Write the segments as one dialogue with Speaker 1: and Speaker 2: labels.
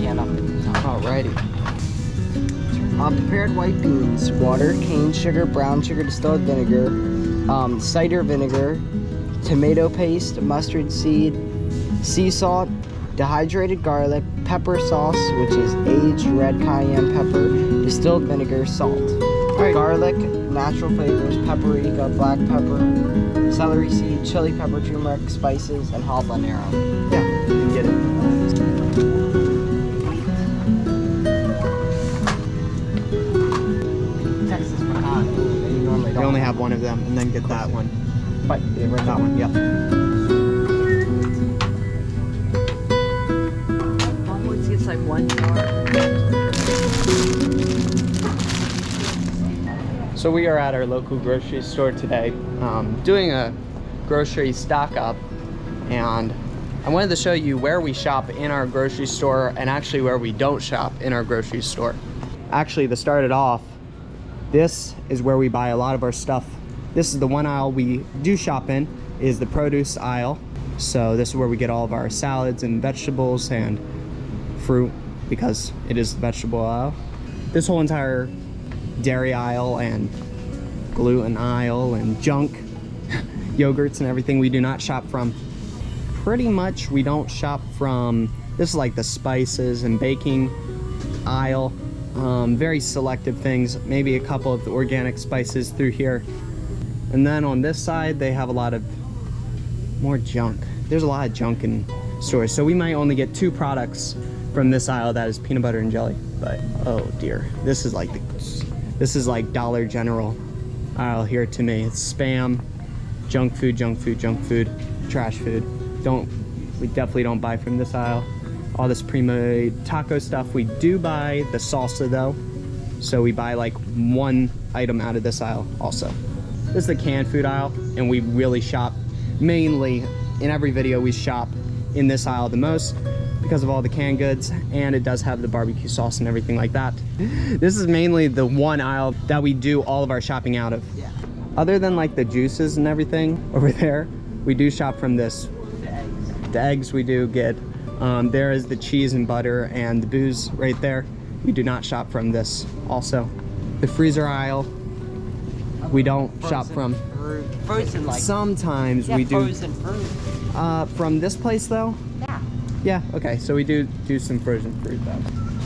Speaker 1: can up at the top.
Speaker 2: Alrighty. Prepared white beans, water, cane sugar, brown sugar, distilled vinegar, cider vinegar, tomato paste, mustard seed, sea salt, dehydrated garlic, pepper sauce, which is aged red cayenne pepper, distilled vinegar, salt. Garlic, natural flavors, paprika, black pepper, celery seed, chili pepper, turmeric, spices, and habanero. Yeah, you can get it. Texas pecan.
Speaker 3: You only have one of them, and then get that one.
Speaker 2: But yeah, right,
Speaker 3: That one, yep.
Speaker 1: Always gets like 1 jar.
Speaker 3: So we are at our local grocery store today, doing a grocery stock up, and I wanted to show you where we shop in our grocery store and actually where we don't shop in our grocery store. Actually, to start it off, this is where we buy a lot of our stuff. This is the one aisle we do shop in, is the produce aisle. So this is where we get all of our salads and vegetables and fruit, because it is the vegetable aisle. This whole entire dairy aisle and gluten aisle and junk yogurts and everything we do not shop from. Pretty much we don't shop from, this is like the spices and baking aisle. Very selective things, maybe a couple of the organic spices through here. And then on this side they have a lot of more junk. There's a lot of junk in stores, so we might only get 2 products from this aisle, that is peanut butter and jelly. But oh dear, this is like Dollar General aisle here to me. It's spam, junk food, trash food. We definitely don't buy from this aisle. All this pre-made taco stuff, we do buy the salsa though, so we buy like 1 item out of this aisle also. This is the canned food aisle, and we really shop mainly, in every video we shop in this aisle the most because of all the canned goods, and it does have the barbecue sauce and everything like that. This is mainly the one aisle that we do all of our shopping out of.
Speaker 2: Yeah.
Speaker 3: Other than like the juices and everything over there, we do shop from this. The eggs we do get. There is the cheese and butter and the booze right there. We do not shop from this also. The freezer aisle, we don't shop from.
Speaker 2: Frozen, like.
Speaker 3: Sometimes
Speaker 2: Yeah,
Speaker 3: we do.
Speaker 2: frozen fruit.
Speaker 3: From this place though?
Speaker 2: Yeah.
Speaker 3: Yeah, okay, so we do some frozen fruit though.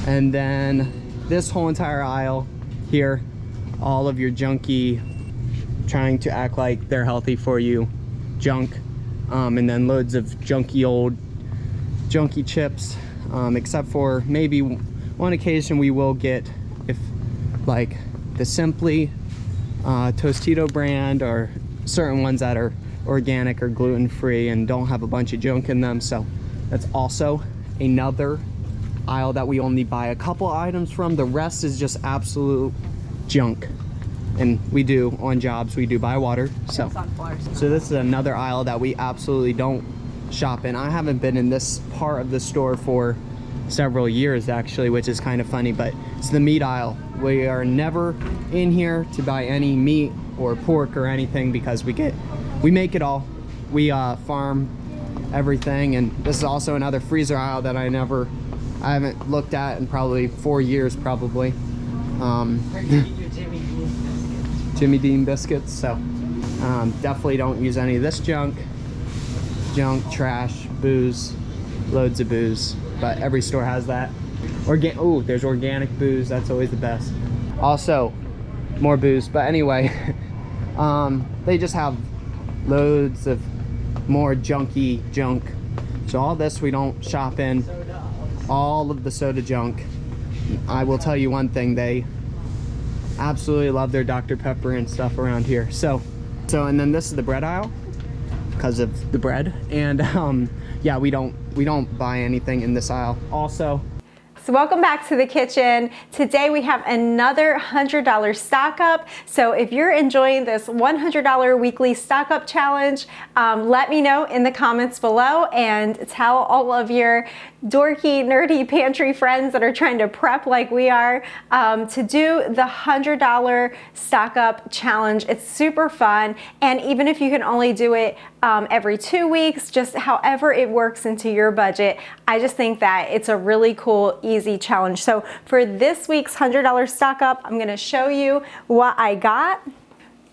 Speaker 3: And then this whole entire aisle here, all of your junky, trying to act like they're healthy for you junk, and then loads of junky chips, except for maybe one occasion we will get, if like the Simply Tostito brand, or certain ones that are organic or gluten-free and don't have a bunch of junk in them. So that's also another aisle that we only buy a couple items from. The rest is just absolute junk, and we do on jobs, we do buy water. So this is another aisle that we absolutely don't shop in. I haven't been in this part of the store for several years actually, which is kind of funny, but it's the meat aisle. We are never in here to buy any meat or pork or anything because we make it all. We farm everything. And this is also another freezer aisle that I haven't looked at in probably 4 years probably. Jimmy Dean biscuits. So definitely don't use any of this junk, trash, booze, loads of booze, but every store has that. Oh, there's organic booze, that's always the best. Also more booze, but anyway, they just have loads of more junky junk. So all this we don't shop in. All of the soda junk. I will tell you one thing, they absolutely love their Dr. Pepper and stuff around here. So and then this is the bread aisle because of the bread, and yeah, we don't buy anything in this aisle also.
Speaker 4: So welcome back to the kitchen. Today we have another $100 stock up. So if you're enjoying this $100 weekly stock up challenge, let me know in the comments below, and tell all of your dorky, nerdy pantry friends that are trying to prep like we are to do the $100 stock up challenge. It's super fun, and even if you can only do it every 2 weeks, just however it works into your budget. I just think that it's a really cool, easy challenge. So for this week's $100 stock up, I'm gonna show you what I got.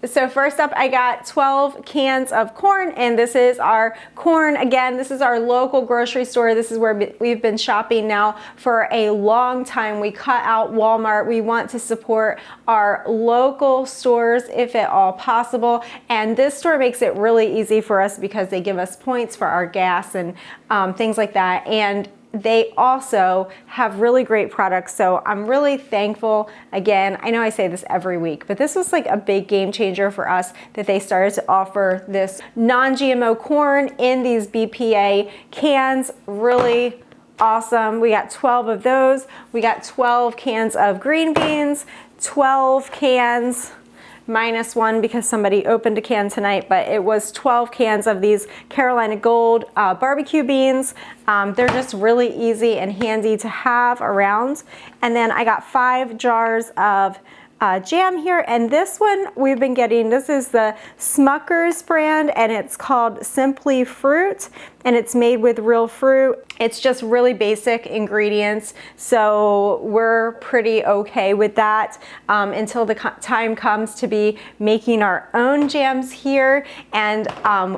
Speaker 4: So first up, I got 12 cans of corn, and this is our corn. Again, this is our local grocery store. This is where we've been shopping now for a long time. We cut out Walmart. We want to support our local stores if at all possible. And this store makes it really easy for us because they give us points for our gas and things like that. And they also have really great products, so I'm really thankful. Again, I know I say this every week, but this was like a big game changer for us that they started to offer this non-GMO corn in these BPA cans. Really awesome. We got 12 of those. We got 12 cans of green beans, 12 cans minus one because somebody opened a can tonight, but it was 12 cans of these Carolina Gold barbecue beans. They're just really easy and handy to have around. And then I got 5 jars of jam here, and this one we've been getting, this is the Smucker's brand, and it's called Simply Fruit, and it's made with real fruit. It's just really basic ingredients, so we're pretty okay with that until the time comes to be making our own jams here, and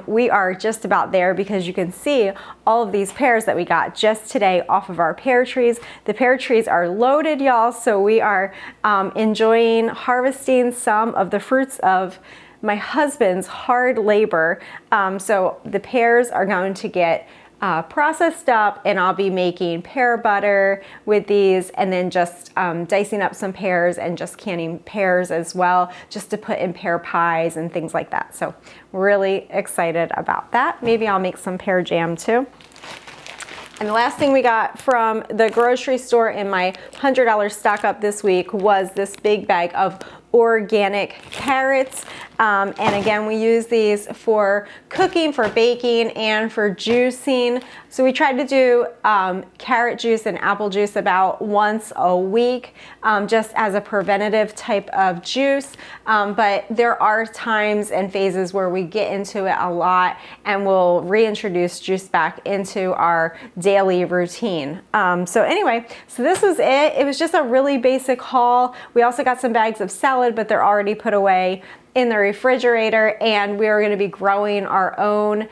Speaker 4: we are just about there because you can see all of these pears that we got just today off of our pear trees. The pear trees are loaded, y'all, so we are enjoying harvesting some of the fruits of my husband's hard labor. So the pears are going to get processed up, and I'll be making pear butter with these, and then just dicing up some pears and just canning pears as well, just to put in pear pies and things like that. So really excited about that. Maybe I'll make some pear jam too. And the last thing we got from the grocery store in my $100 stock up this week was this big bag of organic carrots. And again, we use these for cooking, for baking, and for juicing. So we tried to do carrot juice and apple juice about once a week, just as a preventative type of juice. But there are times and phases where we get into it a lot, and we'll reintroduce juice back into our daily routine. So anyway, so this was it. It was just a really basic haul. We also got some bags of salad, but they're already put away in the refrigerator, and we're going to be growing our own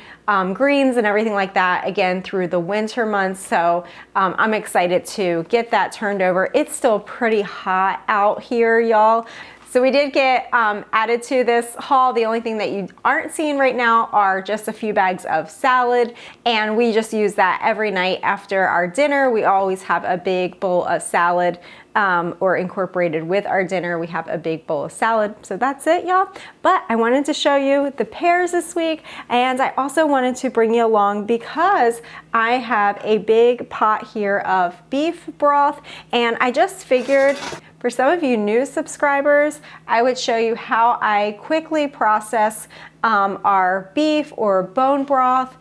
Speaker 4: greens and everything like that again through the winter months. So I'm excited to get that turned over. It's still pretty hot out here, y'all. So we did get added to this haul. The only thing that you aren't seeing right now are just a few bags of salad, and we just use that every night after our dinner. We always have a big bowl of salad, or incorporated with our dinner, we have a big bowl of salad. So that's it, y'all. But I wanted to show you the pears this week, and I also wanted to bring you along because I have a big pot here of beef broth, and I just figured for some of you new subscribers, I would show you how I quickly process our beef or bone broth,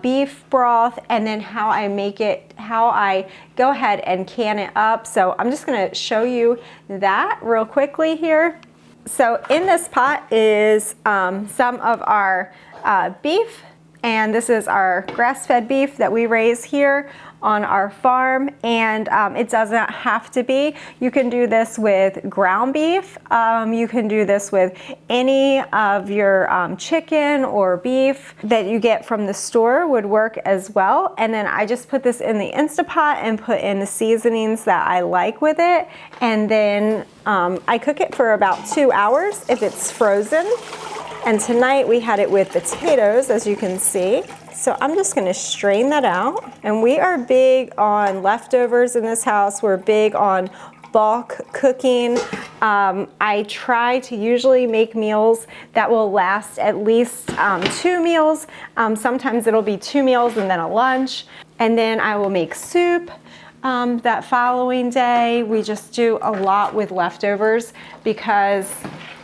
Speaker 4: beef broth, and then how I make it, how I go ahead and can it up. So I'm just gonna show you that real quickly here. So in this pot is some of our beef, and this is our grass-fed beef that we raise here on our farm, and it doesn't have to be. You can do this with ground beef. You can do this with any of your chicken or beef that you get from the store would work as well. And then I just put this in the Instapot and put in the seasonings that I like with it. And then I cook it for about 2 hours if it's frozen. And tonight we had it with potatoes, as you can see. So I'm just gonna strain that out. And we are big on leftovers in this house. We're big on bulk cooking. I try to usually make meals that will last at least 2 meals. Sometimes it'll be 2 meals and then a lunch. And then I will make soup that following day. We just do a lot with leftovers because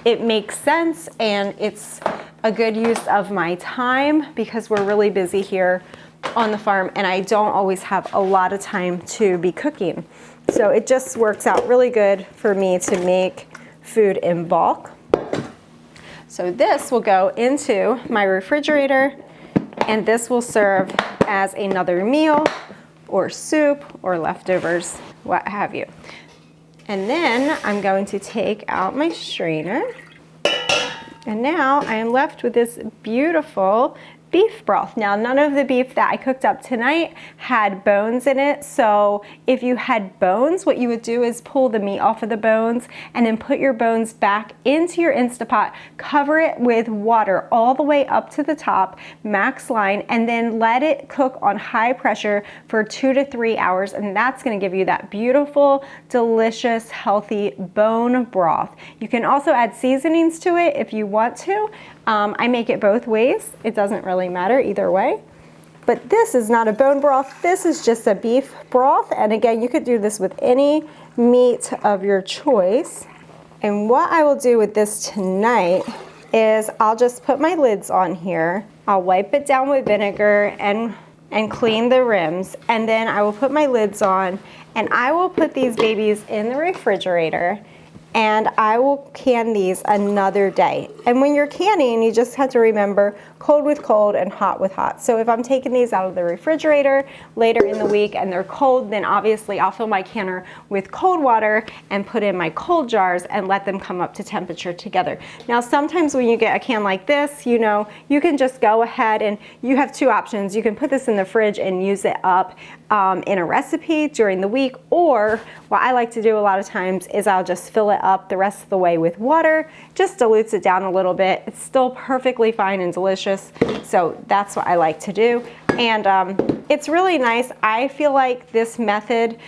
Speaker 4: it makes sense and it's a good use of my time because we're really busy here on the farm and I don't always have a lot of time to be cooking. So it just works out really good for me to make food in bulk. So this will go into my refrigerator and this will serve as another meal or soup or leftovers, what have you. And then I'm going to take out my strainer. And now I am left with this beautiful beef broth. Now, none of the beef that I cooked up tonight had bones in it, so if you had bones, what you would do is pull the meat off of the bones and then put your bones back into your Instapot, cover it with water all the way up to the top, max line, and then let it cook on high pressure for 2 to 3 hours, and that's gonna give you that beautiful, delicious, healthy bone broth. You can also add seasonings to it if you want to. I make it both ways. It doesn't really matter either way. But this is not a bone broth. This is just a beef broth. And again, you could do this with any meat of your choice. And what I will do with this tonight is I'll just put my lids on here. I'll wipe it down with vinegar and clean the rims. And then I will put my lids on and I will put these babies in the refrigerator. And I will can these another day. And when you're canning, you just have to remember cold with cold and hot with hot. So if I'm taking these out of the refrigerator later in the week and they're cold, then obviously I'll fill my canner with cold water and put in my cold jars and let them come up to temperature together. Now, sometimes when you get a can like this, you know, you can just go ahead and you have two options. You can put this in the fridge and use it up in a recipe during the week, or what I like to do a lot of times is I'll just fill it up the rest of the way with water, just dilutes it down a little bit. It's still perfectly fine and delicious, so that's what I like to do. And it's really nice. I feel like this method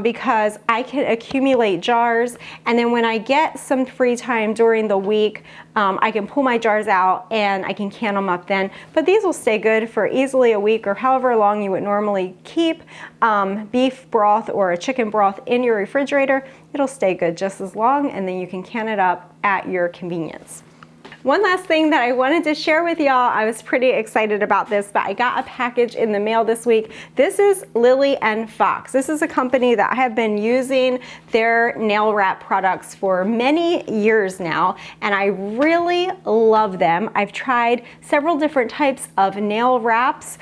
Speaker 4: because I can accumulate jars, and then when I get some free time during the week, I can pull my jars out and I can can them up then. But these will stay good for easily a week or however long you would normally keep beef broth or a chicken broth in your refrigerator. It'll stay good just as long, and then you can can it up at your convenience. One last thing that I wanted to share with y'all, I was pretty excited about this, but I got a package in the mail this week. This is Lily and Fox. This is a company that I have been using their nail wrap products for many years now, and I really love them. I've tried several different types of nail wraps.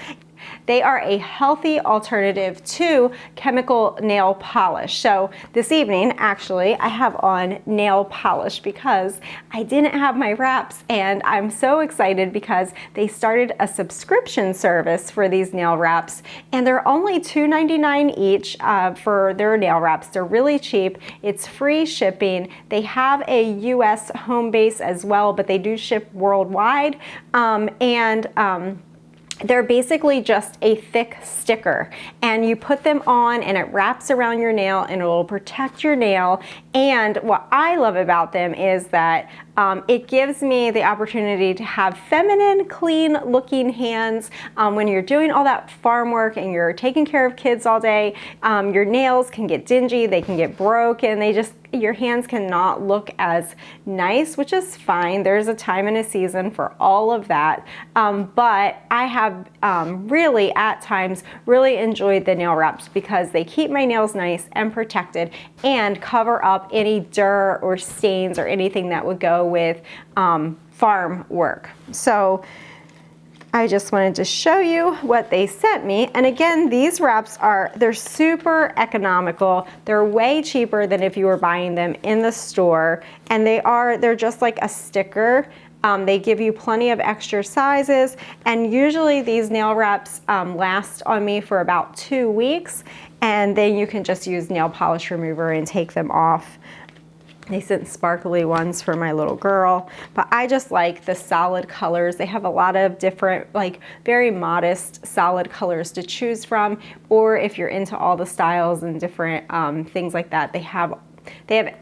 Speaker 4: They are a healthy alternative to chemical nail polish. So this evening, actually, I have on nail polish because I didn't have my wraps, and I'm so excited because they started a subscription service for these nail wraps, and they're only $2.99 each for their nail wraps. They're really cheap. It's free shipping. They have a US home base as well, but they do ship worldwide. They're basically just a thick sticker, and you put them on and it wraps around your nail and it will protect your nail. And what I love about them is that it gives me the opportunity to have feminine, clean looking hands when you're doing all that farm work and you're taking care of kids all day. Your nails can get dingy, they can get broken, your hands cannot look as nice, which is fine. There's a time and a season for all of that. But I have really at times really enjoyed the nail wraps because they keep my nails nice and protected and cover up any dirt or stains or anything that would go with farm work. So I just wanted to show you what they sent me. And again, these wraps they're super economical. They're way cheaper than if you were buying them in the store. And they're just like a sticker. They give you plenty of extra sizes. And usually these nail wraps last on me for about 2 weeks. And then you can just use nail polish remover and take them off. They sent sparkly ones for my little girl, but I just like the solid colors. They have a lot of different, like very modest solid colors to choose from, or if you're into all the styles and different things like that, they have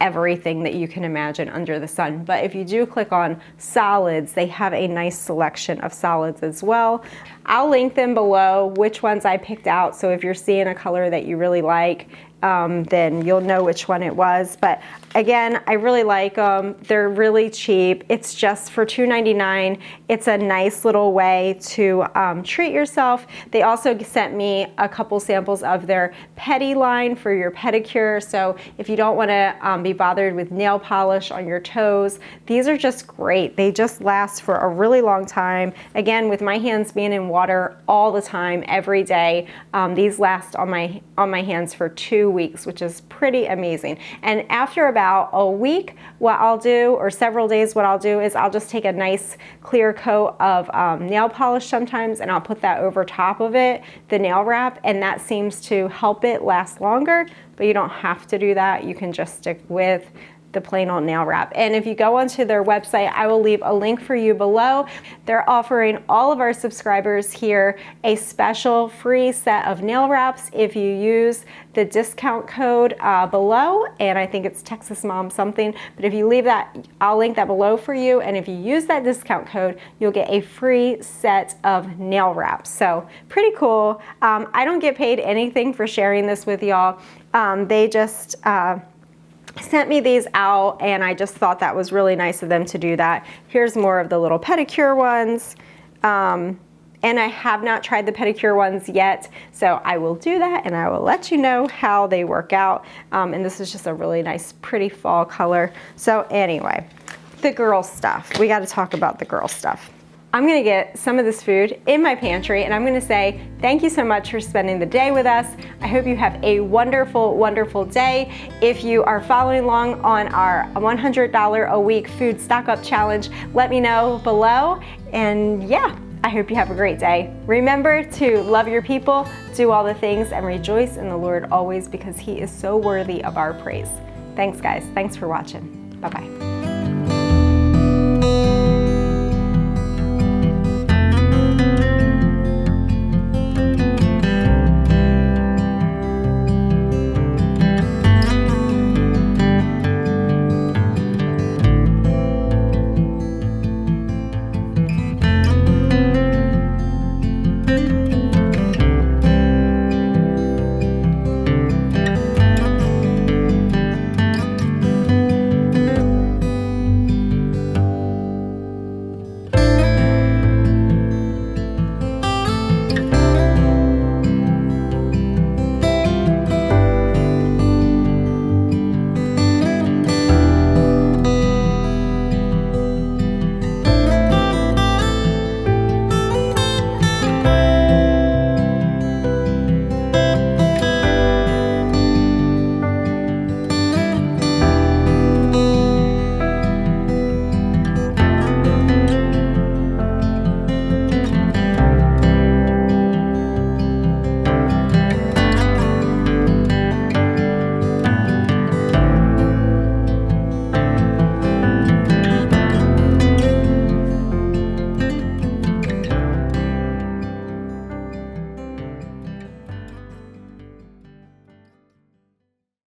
Speaker 4: everything that you can imagine under the sun. But if you do click on solids, they have a nice selection of solids as well. I'll link them below, which ones I picked out, so if you're seeing a color that you really like, then you'll know which one it was. But again, I really like them. They're really cheap. It's just for $2.99. It's a nice little way to treat yourself. They also sent me a couple samples of their pedi line for your pedicure. So if you don't want to be bothered with nail polish on your toes, these are just great. They just last for a really long time. Again, with my hands being in water all the time, every day, these last on my hands for 2 weeks, which is pretty amazing. And after about a week, what I'll do, or several days, what I'll do is I'll just take a nice clear coat of nail polish sometimes, and I'll put that over top of it, the nail wrap, and that seems to help it last longer. But you don't have to do that. You can just stick with the plain old nail wrap. And if you go onto their website, I will leave a link for you below. They're offering all of our subscribers here a special free set of nail wraps if you use the discount code below, and I think it's Texas Mom something, but if you leave that, I'll link that below for you, and if you use that discount code, you'll get a free set of nail wraps. So pretty cool. I don't get paid anything for sharing this with y'all. They just sent me these out, and I just thought that was really nice of them to do that. Here's more of the little pedicure ones. And I have not tried the pedicure ones yet, so I will do that and I will let you know how they work out. And this is just a really nice, pretty fall color. So anyway, the girl stuff. We got to talk about the girl stuff. I'm gonna get some of this food in my pantry, and I'm gonna say thank you so much for spending the day with us. I hope you have a wonderful, wonderful day. If you are following along on our $100 a week food stock up challenge, let me know below. And yeah, I hope you have a great day. Remember to love your people, do all the things, and rejoice in the Lord always, because He is so worthy of our praise. Thanks guys, thanks for watching. Bye-bye.